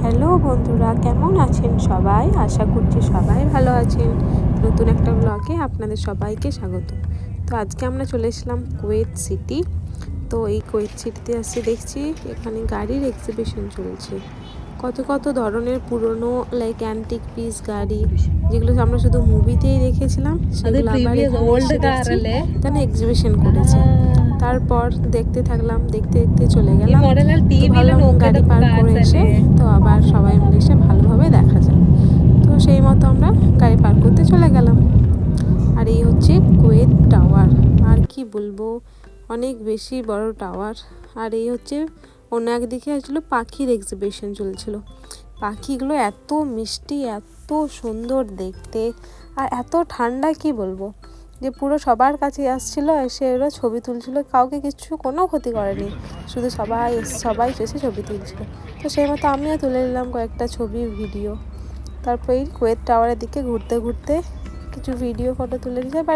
Hello বন্ধুরা, কেমন আছেন সবাই? আশা করছি সবাই ভালো আছেন। নতুন একটা ব্লগে আপনাদের সবাইকে স্বাগত। তো আজকে আমরা চলে এসলাম কুয়েত সিটি। তো এই কুয়েত সিটিতে আসছে দেখছি এখানে গাড়ির এক্সিবিশন চলছে। কত কত ধরনের পুরনো অ্যান্টিক পিস গাড়ি, যেগুলো আমরা শুধু মুভিতেই দেখেছিলাম, সেগুলো আবার এখানে এসে দেখছি এখানে এক্সিবিশন করেছে। তারপর দেখতে থাকলাম, দেখতে দেখতে চলে গেলাম। তো ভাবলাম গাড়ি পার্ক করে এসে তো আবার সবাই মিলে এসে ভালোভাবে দেখা যায়। তো সেই মতো আমরা গাড়ি পার্ক করতে চলে গেলাম। আর এই হচ্ছে কুয়েত টাওয়ার। আর কি বলবো, অনেক বেশি বড় টাওয়ার। আর এই হচ্ছে অন্য একদিকে আসলে পাখির এক্সিবিশন চলছিল। পাখিগুলো এত মিষ্টি, এত সুন্দর দেখতে, আর এত ঠান্ডা, কি বলবো, যে পুরো সবার কাছে আসছিল, এসে ওরা ছবি তুলছিল। কাউকে কোনো ক্ষতি করেনি, শুধু সবাই এসে ছবি তুলছিল। তো সেই মতো আমিও তুলে নিলাম কয়েকটা ছবি, ভিডিও। তারপর এই কুয়েত টাওয়ারের দিকে ঘুরতে ঘুরতে কিছু ভিডিও ফটো তুলে নিতে পারি।